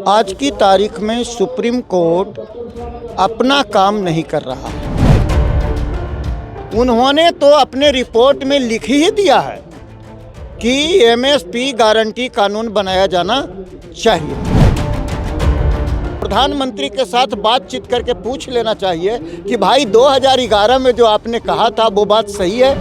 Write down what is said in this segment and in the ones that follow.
आज की तारीख में सुप्रीम कोर्ट अपना काम नहीं कर रहा है। उन्होंने तो अपने रिपोर्ट में लिख ही दिया है कि एमएसपी गारंटी कानून बनाया जाना चाहिए। प्रधानमंत्री के साथ बातचीत करके पूछ लेना चाहिए कि भाई 2011 में जो आपने कहा था वो बात सही है।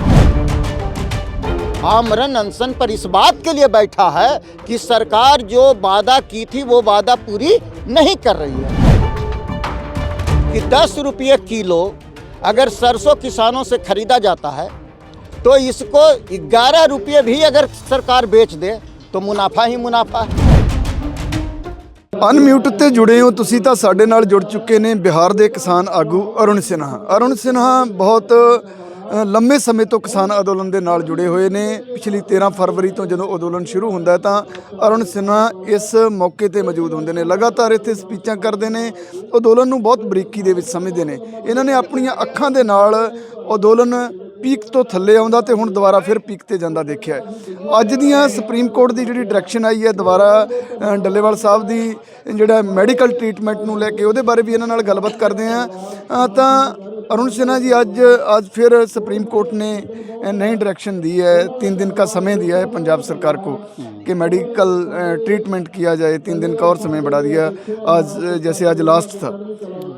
आमरण अनशन पर इस बात के लिए बैठा है कि सरकार जो वादा की थी वो वादा पूरी नहीं कर रही है। कि 10 रुपये किलो अगर सरसों किसानों से खरीदा जाता है तो इसको 11 रुपये भी अगर सरकार बेच दे तो मुनाफा ही मुनाफा है। ਅਨਮਿਊਟ ਤੇ ਜੁੜੇ ਹੋ ਤੁਸੀਂ ਤਾਂ ਸਾਡੇ ਨਾਲ ਜੁੜ ਚੁੱਕੇ ਨੇ ਬਿਹਾਰ ਦੇ ਕਿਸਾਨ ਆਗੂ ਅਰੁਣ ਸਿਨਹਾ ਬਹੁਤ ਲੰਮੇ ਸਮੇਂ ਤੋਂ ਕਿਸਾਨ ਅੰਦੋਲਨ ਦੇ ਨਾਲ ਜੁੜੇ ਹੋਏ ਨੇ। ਪਿਛਲੀ 13 ਫਰਵਰੀ ਤੋਂ ਜਦੋਂ ਅੰਦੋਲਨ ਸ਼ੁਰੂ ਹੁੰਦਾ ਹੈ ਤਾਂ ਅਰੁਣ ਸਿਨਹਾ ਇਸ ਮੌਕੇ ਤੇ ਮੌਜੂਦ ਹੁੰਦੇ ਨੇ। ਲਗਾਤਾਰ ਇੱਥੇ ਸਪੀਚਾਂ ਕਰਦੇ ਨੇ, ਅੰਦੋਲਨ ਨੂੰ ਬਹੁਤ ਬਰੀਕੀ ਦੇ ਵਿੱਚ ਸਮਝਦੇ ਨੇ। ਇਹਨਾਂ ਨੇ ਆਪਣੀਆਂ ਅੱਖਾਂ ਦੇ ਨਾਲ ਅੰਦੋਲਨ ਪੀਕ ਤੋਂ ਥੱਲੇ ਆਉਂਦਾ ਤੇ ਹੁਣ ਦੁਬਾਰਾ ਫਿਰ ਪੀਕ ਤੇ ਜਾਂਦਾ ਦੇਖਿਆ। ਅੱਜ ਦੀਆਂ ਸੁਪਰੀਮ ਕੋਰਟ ਦੀ ਜਿਹੜੀ ਡਾਇਰੈਕਸ਼ਨ ਆਈ ਹੈ ਦੁਬਾਰਾ ਡੱਲੇਵਾਲ ਸਾਹਿਬ ਦੀ ਜਿਹੜਾ ਮੈਡੀਕਲ ਟ੍ਰੀਟਮੈਂਟ ਨੂੰ ਲੈ ਕੇ ਉਹਦੇ ਬਾਰੇ ਵੀ ਇਹਨਾਂ ਨਾਲ ਗੱਲਬਾਤ ਕਰਦੇ ਹਾਂ। ਤਾਂ अरुण सिन्हा जी आज फिर सुप्रीम कोर्ट ने नई डायरेक्शन दी है, 3 दिन का समय दिया है पंजाब सरकार को कि मेडिकल ट्रीटमेंट किया जाए। 3 दिन का और समय बढ़ा दिया आज, जैसे आज लास्ट था।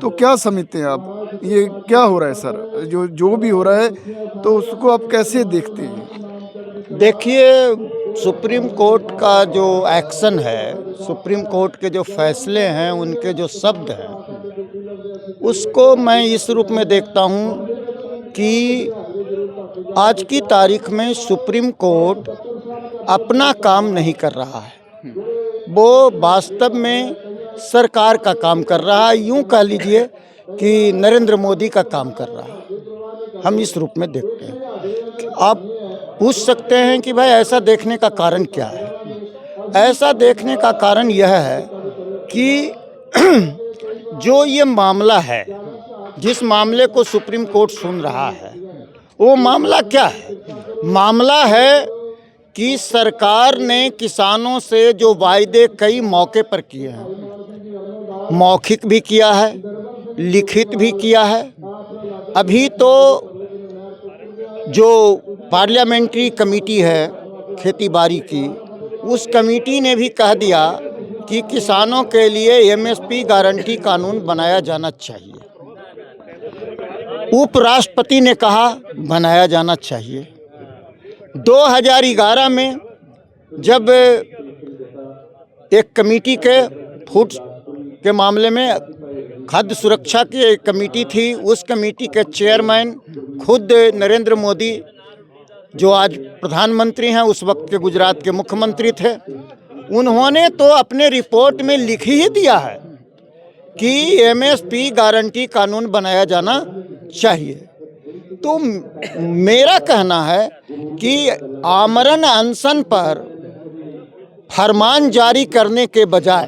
तो क्या समझते हैं आप, ये क्या हो रहा है सर? जो भी हो रहा है तो उसको आप कैसे देखते हैं? देखिए, सुप्रीम कोर्ट का जो एक्शन है, सुप्रीम कोर्ट के जो फैसले हैं, उनके जो शब्द हैं, उसको मैं इस रूप में देखता हूँ कि आज की तारीख में सुप्रीम कोर्ट अपना काम नहीं कर रहा है। वो वास्तव में सरकार का काम कर रहा है। यूँ कह लीजिए कि नरेंद्र मोदी का काम कर रहा है। हम इस रूप में देखते हैं। आप पूछ सकते हैं कि भाई ऐसा देखने का कारण क्या है। ऐसा देखने का कारण यह है कि जो ये मामला है, जिस मामले को सुप्रीम कोर्ट सुन रहा है, वो मामला क्या है? मामला है कि सरकार ने किसानों से जो वायदे कई मौके पर किए हैं, मौखिक भी किया है, लिखित भी किया है। अभी तो जो पार्लियामेंट्री कमेटी है खेती बाड़ी की, उस कमेटी ने भी कह दिया कि किसानों के लिए एमएसपी गारंटी कानून बनाया जाना चाहिए। उपराष्ट्रपति ने कहा बनाया जाना चाहिए। 2011 में जब एक कमेटी के फूड के मामले में खाद्य सुरक्षा की एक कमेटी थी, उस कमेटी के चेयरमैन खुद नरेंद्र मोदी, जो आज प्रधानमंत्री हैं, उस वक्त के गुजरात के मुख्यमंत्री थे, उन्होंने तो अपने रिपोर्ट में लिख ही दिया है कि एमएसपी गारंटी कानून बनाया जाना चाहिए। तो मेरा कहना है कि आमरण अनशन पर फरमान जारी करने के बजाय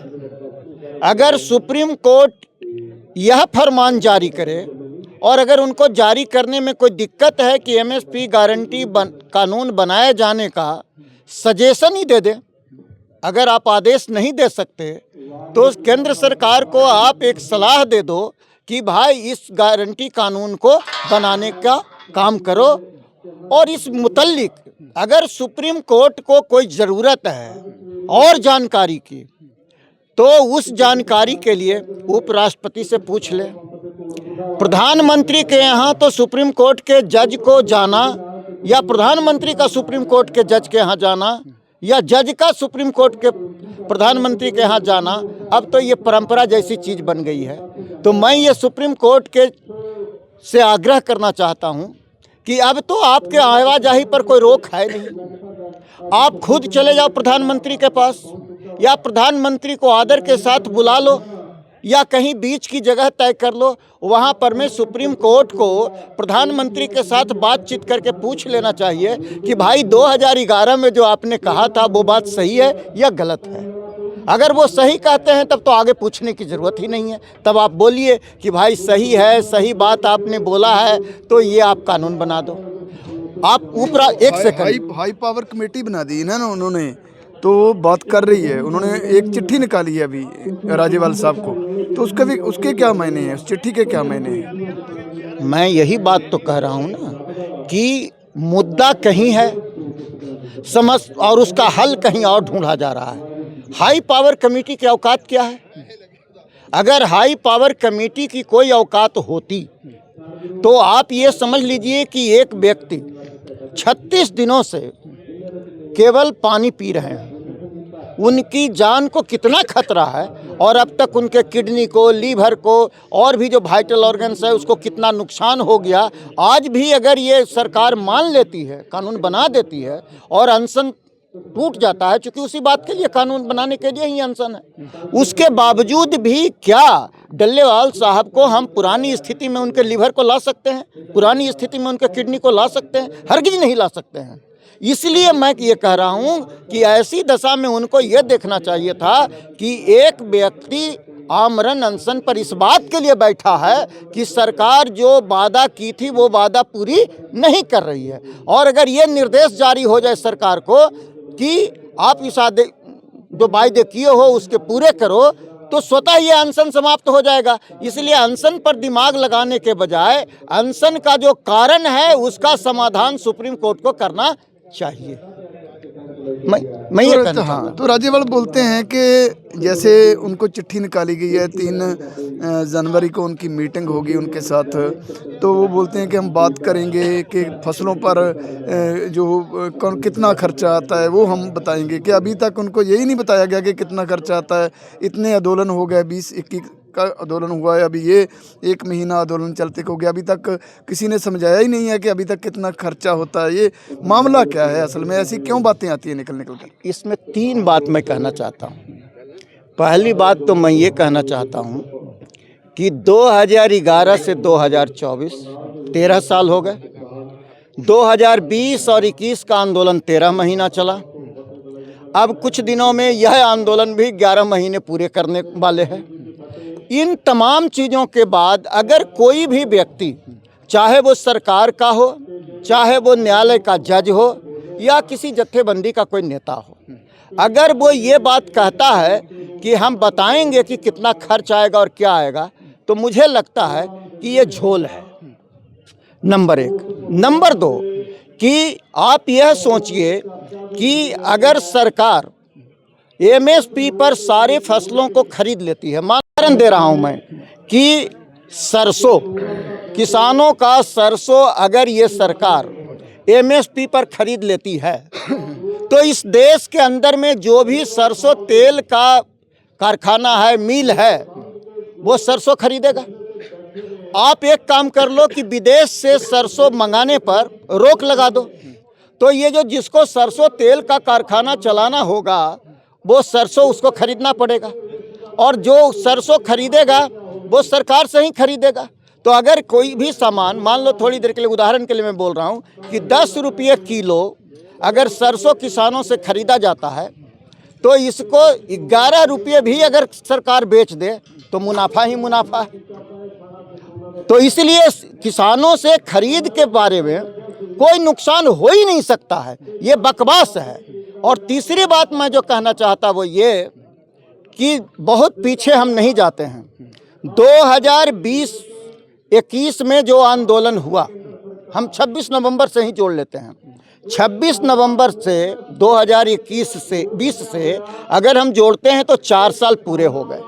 अगर सुप्रीम कोर्ट यह फरमान जारी करे और अगर उनको जारी करने में कोई दिक्कत है कि एमएसपी गारंटी कानून बनाए जाने का सजेशन ही दे दे। अगर आप आदेश नहीं दे सकते तो केंद्र सरकार को आप एक सलाह दे दो कि भाई इस गारंटी कानून को बनाने का काम करो। और इस मुतल्लिक अगर सुप्रीम कोर्ट को कोई ज़रूरत है और जानकारी की, तो उस जानकारी के लिए उपराष्ट्रपति से पूछ ले। प्रधानमंत्री के यहाँ तो सुप्रीम कोर्ट के जज को जाना, या प्रधानमंत्री का सुप्रीम कोर्ट के जज के यहाँ जाना, या जज का सुप्रीम कोर्ट के प्रधानमंत्री के यहाँ जाना, अब तो ये परंपरा जैसी चीज़ बन गई है। तो मैं ये सुप्रीम कोर्ट के से आग्रह करना चाहता हूँ कि अब तो आपके आवाजाही पर कोई रोक है नहीं। आप खुद चले जाओ प्रधानमंत्री के पास, या प्रधानमंत्री को आदर के साथ बुला लो, या कहीं बीच की जगह तय कर लो। वहाँ पर में सुप्रीम कोर्ट को प्रधानमंत्री के साथ बातचीत करके पूछ लेना चाहिए कि भाई 2011 में जो आपने कहा था वो बात सही है या गलत है। अगर वो सही कहते हैं तब तो आगे पूछने की ज़रूरत ही नहीं है। तब आप बोलिए कि भाई सही है, सही बात आपने बोला है, तो ये आप कानून बना दो। आप ऊपर एक सेकंड, हाई पावर कमेटी बना दी ना उन्होंने, तो बात कर रही है, उन्होंने एक चिट्ठी निकाली है अभी राजेवाल साहब को, तो उसके क्या मायने हैं, उस चिट्ठी के क्या मायने हैं? मैं यही बात तो कह रहा हूँ ना कि मुद्दा कहीं है समझ और उसका हल कहीं और ढूंढा जा रहा है। हाई पावर कमेटी की औकात क्या है? अगर हाई पावर कमेटी की कोई औकात होती तो आप ये समझ लीजिए कि एक व्यक्ति 36 दिनों से केवल पानी पी रहे हैं, उनकी जान को कितना खतरा है, और अब तक उनके किडनी को, लीवर को और भी जो वाइटल ऑर्गन्स है उसको कितना नुकसान हो गया। आज भी अगर ये सरकार मान लेती है, कानून बना देती है और अनशन टूट जाता है, क्योंकि उसी बात के लिए कानून बनाने के लिए ही अनशन है, उसके बावजूद भी क्या डल्लेवाल साहब को हम पुरानी स्थिति में उनके लीवर को ला सकते हैं, पुरानी स्थिति में उनके किडनी को ला सकते हैं? हरगिज नहीं ला सकते हैं। इसलिए मैं ये कह रहा हूँ कि ऐसी दशा में उनको ये देखना चाहिए था कि एक व्यक्ति आमरण अनशन पर इस बात के लिए बैठा है कि सरकार जो वादा की थी वो वादा पूरी नहीं कर रही है, और अगर ये निर्देश जारी हो जाए सरकार को कि आप इस जो वायदे किए हो उसके पूरे करो, तो स्वतः ये अनशन समाप्त हो जाएगा। इसलिए अनशन पर दिमाग लगाने के बजाय अनशन का जो कारण है उसका समाधान सुप्रीम कोर्ट को करना चाहिए। मैं ये कहना चाहता हूं। तो राज्यपाल बोलते हैं कि जैसे उनको चिट्ठी निकाली गई है, 3 जनवरी को उनकी मीटिंग होगी उनके साथ, तो वो बोलते हैं कि हम बात करेंगे कि फसलों पर कितना खर्चा आता है वो हम बताएंगे। कि अभी तक उनको यही नहीं बताया गया कि कितना खर्चा आता है? इतने आंदोलन हो गए, 20-21 का आंदोलन हुआ है, अभी ये 1 महीना आंदोलन चलते हो गया, अभी तक किसी ने समझाया ही नहीं है कि अभी तक कितना खर्चा होता है। ये मामला क्या है असल में, ऐसी क्यों बातें आती हैं निकल कर? इसमें 3 बात मैं कहना चाहता हूँ। पहली बात तो मैं ये कहना चाहता हूँ कि 2011 से 2024 13 साल हो गए। 2020 और 21 का आंदोलन 13 महीना चला। अब कुछ दिनों में यह आंदोलन भी 11 महीने पूरे करने वाले हैं। इन तमाम चीज़ों के बाद अगर कोई भी व्यक्ति, चाहे वो सरकार का हो, चाहे वो न्यायालय का जज हो या किसी जत्थेबंदी का कोई नेता हो, अगर वो ये बात कहता है कि हम बताएंगे कि कितना खर्च आएगा और क्या आएगा, तो मुझे लगता है कि ये झोल है, नंबर 1। नंबर 2 कि आप यह सोचिए कि अगर सरकार एमएसपी पर सारे फसलों को खरीद लेती है, उदाहरण दे रहा हूं मैं कि सरसों, किसानों का सरसों अगर ये सरकार एमएसपी पर खरीद लेती है तो इस देश के अंदर में जो भी सरसों तेल का कारखाना है, मिल है, वो सरसों खरीदेगा। आप एक काम कर लो कि विदेश से सरसों मंगाने पर रोक लगा दो, तो ये जो जिसको सरसों तेल का कारखाना चलाना होगा वो सरसों उसको खरीदना पड़ेगा, और जो सरसों खरीदेगा वो सरकार से ही खरीदेगा। तो अगर कोई भी सामान, मान लो थोड़ी देर के लिए उदाहरण के लिए मैं बोल रहा हूँ कि 10 रुपये किलो अगर सरसों किसानों से खरीदा जाता है, तो इसको 11 रुपये भी अगर सरकार बेच दे तो मुनाफा ही मुनाफा है। तो इसलिए किसानों से खरीद के बारे में कोई नुकसान हो ही नहीं सकता है, ये बकवास है। और तीसरी बात मैं जो कहना चाहता वो ये कि बहुत पीछे हम नहीं जाते हैं। 2020-21 में जो आंदोलन हुआ, हम 26 नवंबर से ही जोड़ लेते हैं, 26 नवंबर से 2021 से 20 से अगर हम जोड़ते हैं तो 4 साल पूरे हो गए।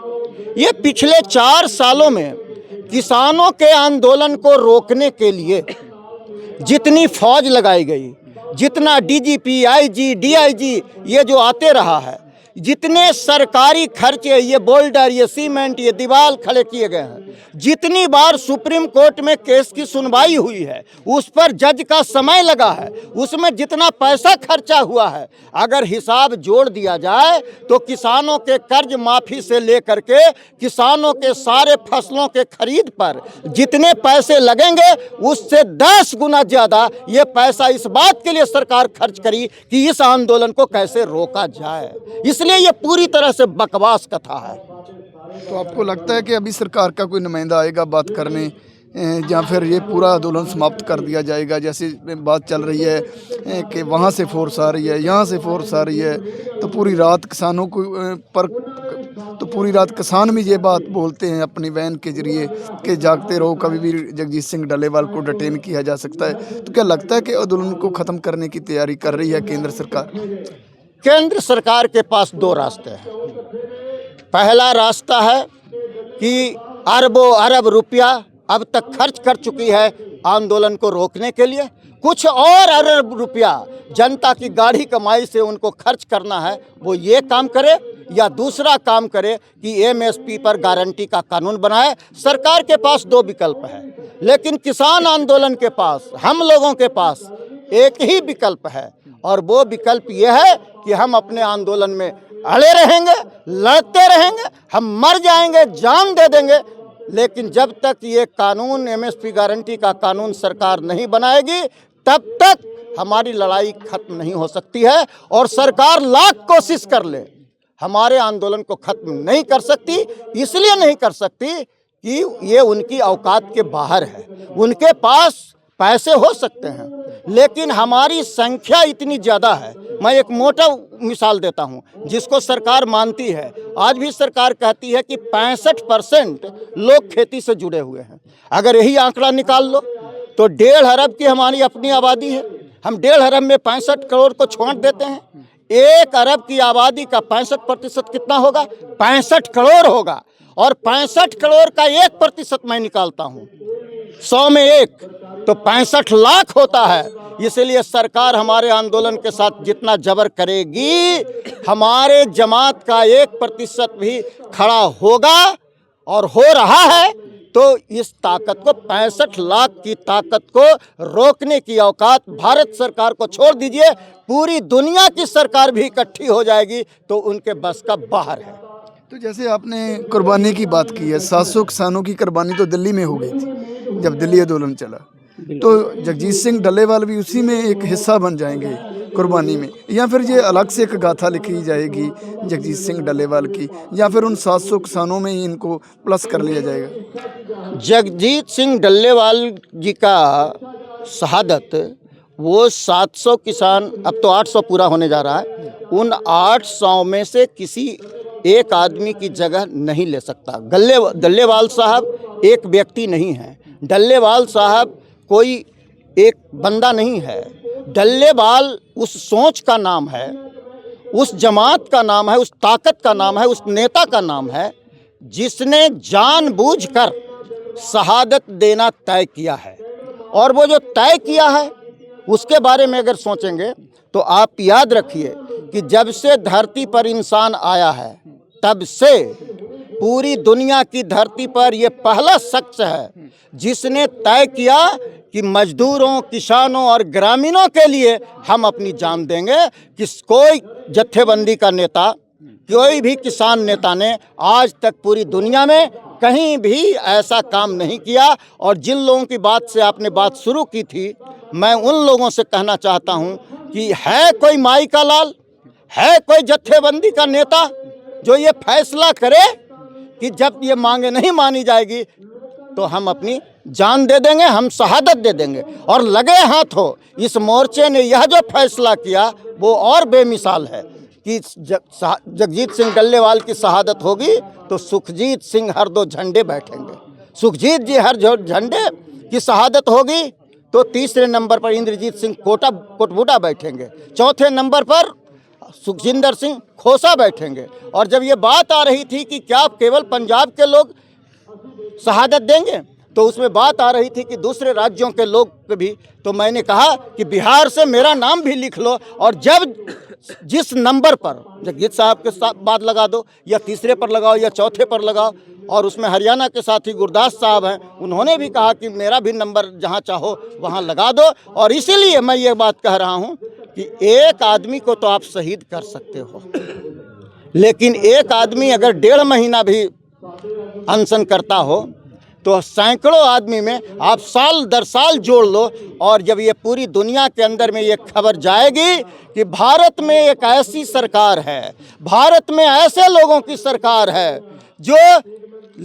ये पिछले 4 सालों में किसानों के आंदोलन को रोकने के लिए जितनी फौज लगाई गई, जितना डीजीपी, आईजी, डीआईजी ये जो आते रहा है, जितने सरकारी खर्चे, ये बोल्डर, ये सीमेंट, ये दीवार खड़े किए गए हैं, जितनी बार सुप्रीम कोर्ट में केस की सुनवाई हुई है, उस पर जज का समय लगा है, उसमें जितना पैसा खर्चा हुआ है, अगर हिसाब जोड़ दिया जाए तो किसानों के कर्ज माफी से लेकर के किसानों के सारे फसलों के खरीद पर जितने पैसे लगेंगे उससे 10 गुना ज़्यादा ये पैसा इस बात के लिए सरकार खर्च करी कि इस आंदोलन को कैसे रोका जाए। इसलिए ये पूरी तरह से बकवास कथा है। तो आपको लगता है कि अभी सरकार का कोई नुमाइंदा आएगा बात करने, या फिर ये पूरा आंदोलन समाप्त कर दिया जाएगा? जैसे बात चल रही है कि वहाँ से फोर्स आ रही है, यहाँ से फोर्स आ रही है, तो पूरी रात किसानों को तो पूरी रात किसान भी ये बात बोलते हैं अपनी वैन के जरिए कि जागते रहो, कभी भी जगजीत सिंह डल्लेवाल को डिटेन किया जा सकता है। तो क्या लगता है कि आंदोलन को ख़त्म करने की तैयारी कर रही है केंद्र सरकार? केंद्र सरकार के पास दो रास्ते हैं। पहला रास्ता है कि अरबों अरब रुपया अब तक खर्च कर चुकी है आंदोलन को रोकने के लिए, कुछ और अरब रुपया जनता की गाढ़ी कमाई से उनको खर्च करना है, वो ये काम करे, या दूसरा काम करे कि एमएसपी पर गारंटी का कानून बनाए। सरकार के पास दो विकल्प है, लेकिन किसान आंदोलन के पास, हम लोगों के पास एक ही विकल्प है, और वो विकल्प ये है कि हम अपने आंदोलन में अड़े रहेंगे, लड़ते रहेंगे, हम मर जाएंगे, जान दे देंगे, लेकिन जब तक ये कानून, एमएसपी गारंटी का कानून सरकार नहीं बनाएगी, तब तक हमारी लड़ाई खत्म नहीं हो सकती है। और सरकार लाख कोशिश कर ले, हमारे आंदोलन को खत्म नहीं कर सकती। इसलिए नहीं कर सकती कि ये उनकी औकात के बाहर है। उनके पास पैसे हो सकते हैं, लेकिन हमारी संख्या इतनी ज़्यादा है। मैं एक मोटा मिसाल देता हूं, जिसको सरकार मानती है। आज भी सरकार कहती है कि 65% लोग खेती से जुड़े हुए हैं। अगर यही आंकड़ा निकाल लो तो 1.5 अरब की हमारी अपनी आबादी है। हम 1.5 अरब में 65 करोड़ को छोड़ देते हैं। 1 अरब की आबादी का 65% कितना होगा? 65 करोड़ होगा। और 65 करोड़ का 1% मैं निकालता हूँ, 100 में 1 तो 65 लाख होता है। इसलिए सरकार हमारे आंदोलन के साथ जितना जबर करेगी, हमारे जमात का 1% भी खड़ा होगा, और हो रहा है। तो इस ताकत को, 65 लाख की ताकत को रोकने की औकात भारत सरकार को छोड़ दीजिए, पूरी दुनिया की सरकार भी इकट्ठी हो जाएगी तो उनके बस का बाहर है। तो जैसे आपने कुर्बानी की बात की है, 700 किसानों की कुर्बानी तो दिल्ली में हो गई थी जब दिल्ली आंदोलन चला, तो जगजीत सिंह डल्लेवाल भी उसी में एक हिस्सा बन जाएंगे कुर्बानी में, या फिर ये अलग से एक गाथा लिखी जाएगी जगजीत सिंह डल्लेवाल की, या फिर उन 700 किसानों में ही इनको प्लस कर लिया जाएगा? जगजीत सिंह डल्लेवाल जी का शहादत, वो 700 किसान, अब तो 800 पूरा होने जा रहा है, उन 800 में से किसी एक आदमी की जगह नहीं ले सकता। डल्लेवाल साहब एक व्यक्ति नहीं है, डल्लेवाल साहब कोई एक बंदा नहीं है। डल्लेवाल उस सोच का नाम है, उस जमात का नाम है, उस ताकत का नाम है, उस नेता का नाम है, जिसने जानबूझकर शहादत देना तय किया है। और वो जो तय किया है उसके बारे में अगर सोचेंगे तो आप याद रखिए कि जब से धरती पर इंसान आया है, तब से पूरी दुनिया की धरती पर ये पहला शख्स है जिसने तय किया कि मजदूरों, किसानों और ग्रामीणों के लिए हम अपनी जान देंगे। कोई जत्थेबंदी का नेता, कोई भी किसान नेता ने आज तक पूरी दुनिया में कहीं भी ऐसा काम नहीं किया। और जिन लोगों की बात से आपने बात शुरू की थी, मैं उन लोगों से कहना चाहता हूं कि है कोई माई का लाल, है कोई जत्थेबंदी का नेता जो ये फैसला करे कि जब ये मांगे नहीं मानी जाएगी तो हम अपनी जान दे देंगे, हम शहादत दे देंगे। और लगे हाथ हो, इस मोर्चे ने यह जो फैसला किया वो और बेमिसाल है कि जगजीत सिंह डल्लेवाल की शहादत होगी तो सुखजीत सिंह हर 2 झंडे बैठेंगे। सुखजीत जी हर झंडे की शहादत होगी तो तीसरे नंबर पर इंद्रजीत सिंह कोटबूटा बैठेंगे, चौथे नंबर पर सुखजिंदर सिंह खोसा बैठेंगे। और जब ये बात आ रही थी कि क्या केवल पंजाब के लोग शहादत देंगे, तो उसमें बात आ रही थी कि दूसरे राज्यों के लोग भी, तो मैंने कहा कि बिहार से मेरा नाम भी लिख लो, और जब जिस नंबर पर जगजीत साहब के साथ बात लगा दो, या तीसरे पर लगाओ या चौथे पर लगाओ। और उसमें हरियाणा के साथी गुरदास साहब हैं, उन्होंने भी कहा कि मेरा भी नंबर जहां चाहो वहां लगा दो। और इसीलिए मैं ये बात कह रहा हूं कि एक आदमी को तो आप शहीद कर सकते हो, लेकिन एक आदमी अगर 1.5 महीना भी अनशन करता हो तो सैकड़ों आदमी में आप साल दर साल जोड़ लो। और जब ये पूरी दुनिया के अंदर में ये खबर जाएगी कि भारत में एक ऐसी सरकार है, भारत में ऐसे लोगों की सरकार है जो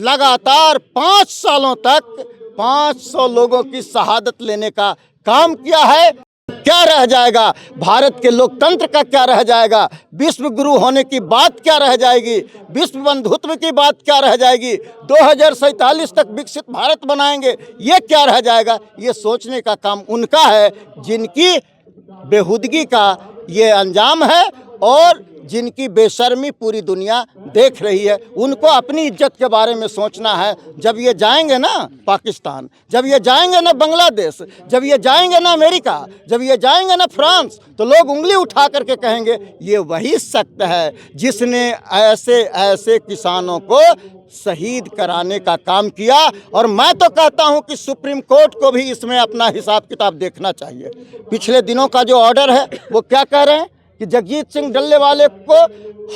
लगातार 5 सालों तक 500 लोगों की शहादत लेने का काम किया है। क्या रह जाएगा? भारत के लोकतंत्र का क्या रह जाएगा? विश्व गुरु होने की बात क्या रह जाएगी? विश्व बंधुत्व की बात क्या रह जाएगी? 2047 तक विकसित भारत बनाएंगे, ये क्या रह जाएगा? ये सोचने का काम उनका है जिनकी बेहुदगी का ये अंजाम है और जिनकी बेशर्मी पूरी दुनिया देख रही है। उनको अपनी इज्जत के बारे में सोचना है। जब ये जाएंगे ना पाकिस्तान, जब ये जाएंगे ना बांग्लादेश, जब ये जाएंगे ना अमेरिका, जब ये जाएंगे ना फ्रांस, तो लोग उंगली उठा करके कहेंगे ये वही सख्त है जिसने ऐसे ऐसे किसानों को शहीद कराने का काम किया। और मैं तो कहता हूं कि सुप्रीम कोर्ट को भी इसमें अपना हिसाब किताब देखना चाहिए। पिछले दिनों का जो ऑर्डर है वो क्या कह रहे हैं कि जगजीत सिंह डल्लेवाले को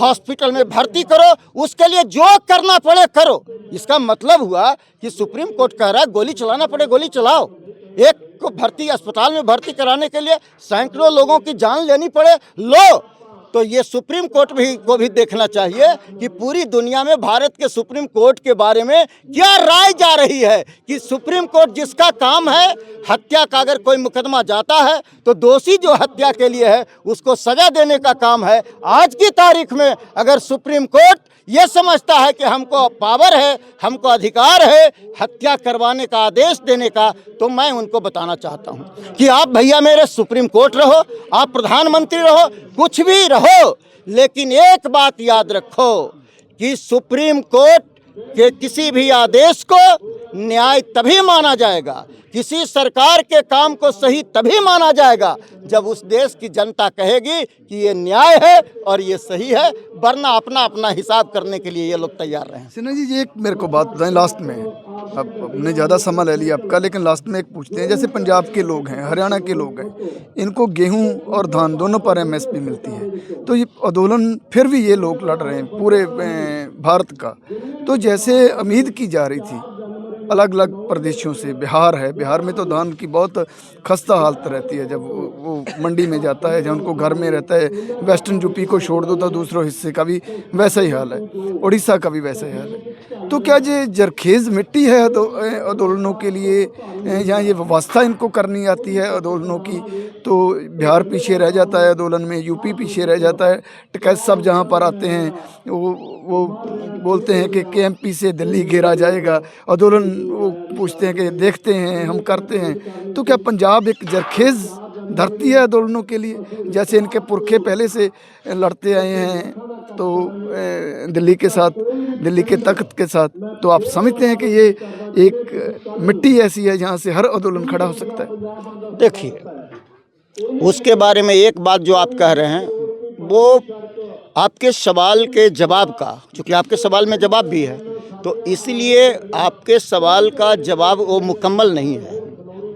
हॉस्पिटल में भर्ती करो, उसके लिए जो करना पड़े करो। इसका मतलब हुआ कि सुप्रीम कोर्ट कह रहा है गोली चलाना पड़े गोली चलाओ। एक को भर्ती अस्पताल में भर्ती कराने के लिए सैकड़ों लोगों की जान लेनी पड़े, लो। तो ये सुप्रीम कोर्ट को भी देखना चाहिए कि पूरी दुनिया में भारत के सुप्रीम कोर्ट के बारे में क्या राय जा रही है। कि सुप्रीम कोर्ट जिसका काम है हत्या का, अगर कोई मुकदमा जाता है तो दोषी जो हत्या के लिए है उसको सजा देने का काम है। आज की तारीख में अगर सुप्रीम कोर्ट ये समझता है कि हमको पावर है, हमको अधिकार है हत्या करवाने का, आदेश देने का, तो मैं उनको बताना चाहता हूं कि आप भैया मेरे सुप्रीम कोर्ट रहो, आप प्रधानमंत्री रहो, कुछ भी रहो, लेकिन एक बात याद रखो कि सुप्रीम कोर्ट के किसी भी आदेश को न्याय तभी माना जाएगा, किसी सरकार के काम को सही तभी माना जाएगा जब उस देश की जनता कहेगी कि ये न्याय है और ये सही है, वरना अपना अपना हिसाब करने के लिए ये लोग तैयार रहे। सिन्हा जी, ये एक मेरे को बात बताएं लास्ट में। अब हमने ज़्यादा समय ले लिया आपका, लेकिन लास्ट में एक पूछते हैं। जैसे पंजाब के लोग हैं, हरियाणा के लोग हैं, इनको गेहूं और धान दोनों पर एमएसपी मिलती है, तो ये आंदोलन फिर भी ये लोग लड़ रहे हैं पूरे भारत का। तो जैसे उम्मीद की जा रही थी अलग अलग प्रदेशों से, बिहार है, बिहार में तो धान की बहुत खस्ता हालत रहती है जब वो मंडी में जाता है, जब उनको घर में रहता है। वेस्टर्न यूपी को छोड़ दो तो दूसरों हिस्से का भी वैसा ही हाल है, उड़ीसा का भी वैसा ही हाल है। तो क्या ये जरखेज़ मिट्टी है आंदोलनों के लिए, या ये व्यवस्था इनको करनी आती है आंदोलनों की? तो बिहार पीछे रह जाता है आंदोलन में, यूपी पीछे रह जाता है। टिकैत सब जहाँ पर आते हैं वो बोलते हैं कि केएमपी से दिल्ली घेरा जाएगा, आंदोलन वो पूछते हैं कि देखते हैं हम करते हैं। तो क्या पंजाब एक जरखेज़ धरती है आंदोलनों के लिए, जैसे इनके पुरखे पहले से लड़ते आए हैं तो दिल्ली के साथ, दिल्ली के तख्त के साथ? तो आप समझते हैं कि ये एक मिट्टी ऐसी है जहाँ से हर आंदोलन खड़ा हो सकता है? देखिए, उसके बारे में एक बात जो आप कह रहे हैं वो आपके सवाल के जवाब का, चूँकि आपके सवाल में जवाब भी है तो इसलिए आपके सवाल का जवाब वो मुकम्मल नहीं है।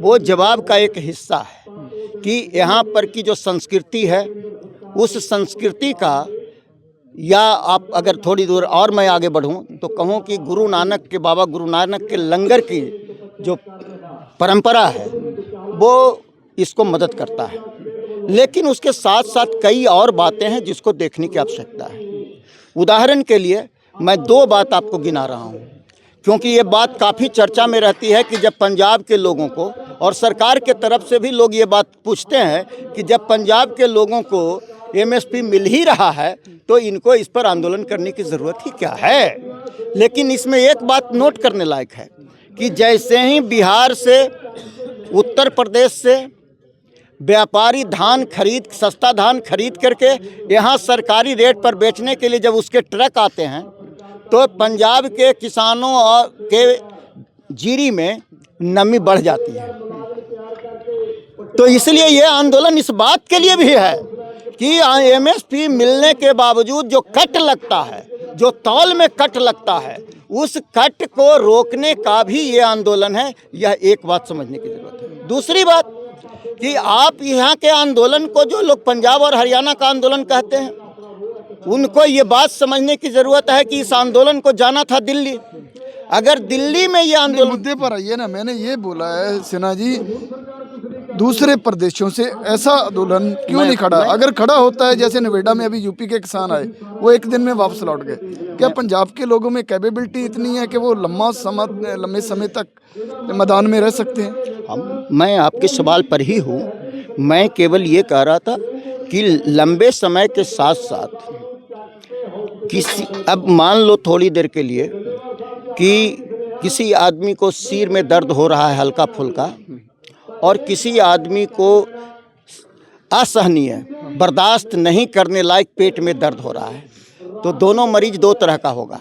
वो जवाब का एक हिस्सा है कि यहाँ पर की जो संस्कृति है उस संस्कृति का, या आप अगर थोड़ी दूर और मैं आगे बढ़ूँ तो कहूँ कि गुरु नानक के, बाबा गुरु नानक के लंगर की जो परंपरा है वो इसको मदद करता है। लेकिन उसके साथ साथ कई और बातें हैं जिसको देखने की आवश्यकता है। उदाहरण के लिए मैं 2 बात आपको गिना रहा हूँ, क्योंकि ये बात काफ़ी चर्चा में रहती है कि जब पंजाब के लोगों को, और सरकार के तरफ से भी लोग ये बात पूछते हैं कि जब पंजाब के लोगों को एमएसपी मिल ही रहा है तो इनको इस पर आंदोलन करने की ज़रूरत ही क्या है। लेकिन इसमें एक बात नोट करने लायक है कि जैसे ही बिहार से, उत्तर प्रदेश से व्यापारी धान खरीद, सस्ता धान खरीद करके यहाँ सरकारी रेट पर बेचने के लिए जब उसके ट्रक आते हैं तो पंजाब के किसानों और के जीरी में नमी बढ़ जाती है। तो इसलिए ये आंदोलन इस बात के लिए भी है कि एमएसपी मिलने के बावजूद जो कट लगता है, जो तौल में कट लगता है, उस कट को रोकने का भी ये आंदोलन है। यह एक बात समझने की ज़रूरत है। दूसरी बात कि आप यहाँ के आंदोलन को, जो लोग पंजाब और हरियाणा का आंदोलन कहते हैं, उनको ये बात समझने की ज़रूरत है कि इस आंदोलन को जाना था दिल्ली। अगर दिल्ली में ये आंदोलन, मुद्दे पर आइए ना, मैंने ये बोला है सिन्हा जी, दूसरे प्रदेशों से ऐसा आंदोलन क्यों नहीं खड़ा? अगर खड़ा होता है, जैसे नोएडा में अभी यूपी के किसान आए, वो एक दिन में वापस लौट गए, क्या पंजाब के लोगों में कैपेबिलिटी इतनी है कि वो लंबे समय तक मैदान में रह सकते हैं? मैं आपके सवाल पर ही हूँ। मैं केवल ये कह रहा था कि लंबे समय के साथ साथ अब मान लो थोड़ी देर के लिए कि किसी आदमी को सिर में दर्द हो रहा है हल्का फुल्का, और किसी आदमी को असहनीय बर्दाश्त नहीं करने लायक पेट में दर्द हो रहा है, तो दोनों मरीज दो तरह का होगा।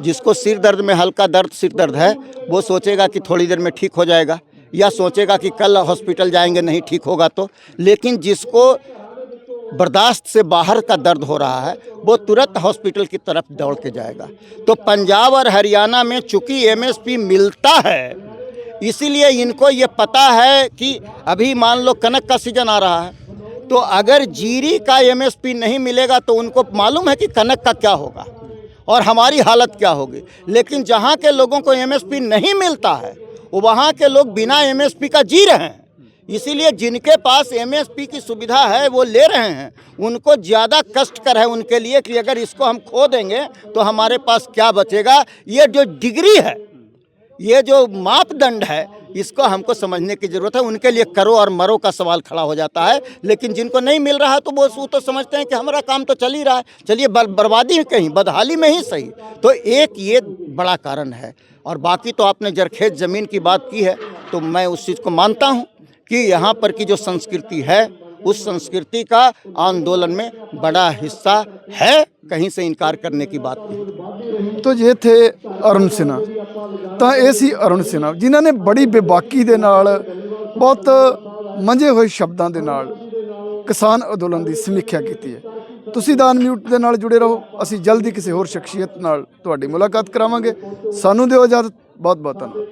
जिसको सिर दर्द में हल्का दर्द सिर दर्द है, वो सोचेगा कि थोड़ी देर में ठीक हो जाएगा, या सोचेगा कि कल हॉस्पिटल जाएंगे नहीं ठीक होगा तो। लेकिन जिसको बर्दाश्त से बाहर का दर्द हो रहा है, वो तुरंत हॉस्पिटल की तरफ दौड़ के जाएगा। तो पंजाब और हरियाणा में चूंकि एमएसपी मिलता है, इसीलिए इनको ये पता है कि अभी मान लो कनक का सीजन आ रहा है, तो अगर जीरी का एमएसपी नहीं मिलेगा तो उनको मालूम है कि कनक का क्या होगा और हमारी हालत क्या होगी। लेकिन जहाँ के लोगों को एमएसपी नहीं मिलता है, वो वहाँ के लोग बिना एमएसपी का जी रहे हैं। इसीलिए जिनके पास एमएसपी की सुविधा है वो ले रहे हैं। उनको ज़्यादा कष्टकर है उनके लिए कि अगर इसको हम खो देंगे तो हमारे पास क्या बचेगा। ये जो डिग्री है, ये जो मापदंड है, इसको हमको समझने की ज़रूरत है। उनके लिए करो और मरो का सवाल खड़ा हो जाता है। लेकिन जिनको नहीं मिल रहा है तो वो तो समझते हैं कि हमारा काम तो चल ही रहा है, चलिए बर्बादी कहीं बदहाली में ही सही। तो एक ये बड़ा कारण है। और बाकी तो आपने जरखेज ज़मीन की बात की है, तो मैं उस चीज़ को मानता हूँ कि यहाँ पर की जो संस्कृति है, उस संस्कृति का आंदोलन में बड़ा हिस्सा है, कहीं से इनकार करने की बात नहीं। तो ये थे अरुण सिन्हा। ਤਾਂ ਇਹ ਸੀ ਅਰੁਣ ਸਿन्हा ਜਿਨ੍ਹਾਂ ਨੇ ਬੜੀ ਬੇਬਾਕੀ ਦੇ ਨਾਲ, ਬਹੁਤ ਮੰਝੇ ਹੋਏ ਸ਼ਬਦਾਂ ਦੇ ਨਾਲ ਕਿਸਾਨ ਅੰਦੋਲਨ ਦੀ ਸਮੀਖਿਆ ਕੀਤੀ ਹੈ। ਤੁਸੀਂ ਦਾ ਅਨਮਿਊਟ ਦੇ ਨਾਲ ਜੁੜੇ ਰਹੋ। ਅਸੀਂ ਜਲਦੀ ਕਿਸੇ ਹੋਰ ਸ਼ਖਸੀਅਤ ਨਾਲ ਤੁਹਾਡੀ ਮੁਲਾਕਾਤ ਕਰਾਵਾਂਗੇ। ਸਾਨੂੰ ਦਿਓ ਇਜਾਜ਼ਤ। ਬਹੁਤ ਬਹੁਤ ਧੰਨਵਾਦ।